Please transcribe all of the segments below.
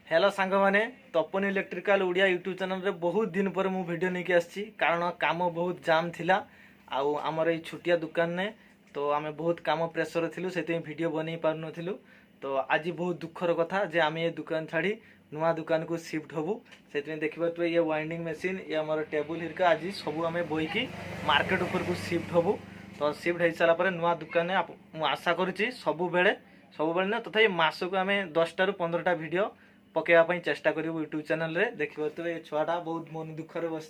Hello सांग मैंने तपन electrical Odia YouTube channel रे बहुत दिन पर मु वीडियो नहीं आसी कारण काम बहुत जाम थिला आउ आमर ये छुटिया दुकान ने तो आम बहुत काम प्रेसर थिलु से वीडियो बन पार नथिलु। तो आज बहुत दुखर कथा जे आम ये दुकान छाड़ी नुआ दुकान को शिफ्ट हबु से देखिए ये वाइंडिंग मशीन ये आम टेबुल हिरका आज सब आम बोईकी मार्केट ऊपर को शिफ्ट हबु। तो शिफ्ट हो सारापर नुआ दुकान आशा करुच्ची सब ना तथा मास को आम 10 रू 15टा वीडियो पकेवाई चेष्टा कर यूट्यूब चैनल रे देखिए तो ये छुआटा बहुत मन दुखर बस।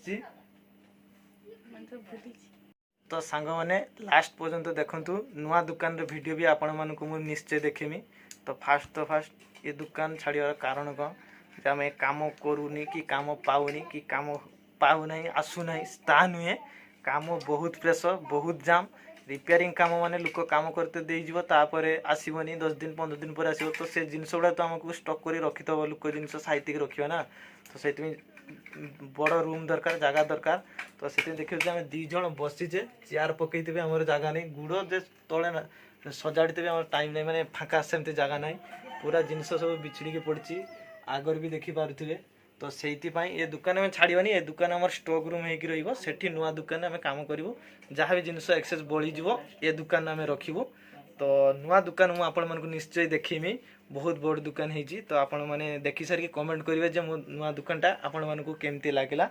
तो सांग मैंने लास्ट पर्यंत देखु नुआ दुकान रे वीडियो भी आपण मानक मु निश्चय देखेमी। तो फास्ट ये दुकान छाड़ियार कारण कौन आम काम करूनी कि काम पाऊनी कि काम पाऊना आसूना ता नुहे काम बहुत प्रेसर बहुत जाम रिपेयरिंग काम माने लोक काम करते देपर आसबनी 10 दिन 15 दिन पर आसो तो से जिनस गुड़ा तो आमको स्टक कर रखिथब लोक जिनस साइतिक रखा ना। तो से बड़ रूम दरकार जगह दरकार तो से देखिए आम 2 जन बसीचे चेयर पकईथे आम जगह नहीं गुड़ जे तले ना सजाड़ी आम टाइम नहीं मैंने फाँका सेमती जगह ना पूरा जिनस सब बिछड़ी पड़ी आगर भी देखिपे। तो से ये दुकान में छाड़बानी ये दुकान आम स्टक रूम होगी नुआ दुकान में काम करूँ जहाँ भी जिनस एक्सेस बढ़ीज ये दुकान आम रखू। तो नुआ दुकान मुझे आपण मानक निश्चय देखीमी बहुत बड़ दुकान होती। तो आपण मैंने देखी सारी कमेंट करेंगे जो नुआ दुकानटा आपण मानक केमती लगे।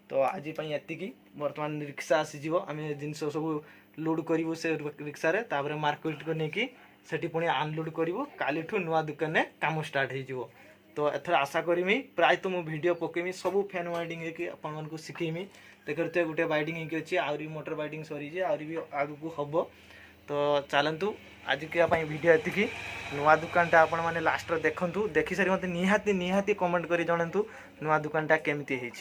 तो आज ये बर्तमान रिक्शा आसीज आम जिनस सब लोड करूँ से रिक्सा मार्केट को लेकिन सेठी पुणी अनलोड करूँ काली नुआ दुकान में काम स्टार्ट हो। तो एथर आशा करमी प्राय तो मुझे वीडियो पकेमी सब फैन वाइंडिंग आपको शिखेमी देखते गोटे वाइंडिंग अच्छी आहरी मोटर वाइंडिंग सरी आहरी भी आगू हम। तो चलतु आज के वीडियो एति नुआ दुकानटा आपण मैंने लास्ट देखु देखी सारी मत निहाती कमेंट कर जनातु नुआ दुकानटा केमती है।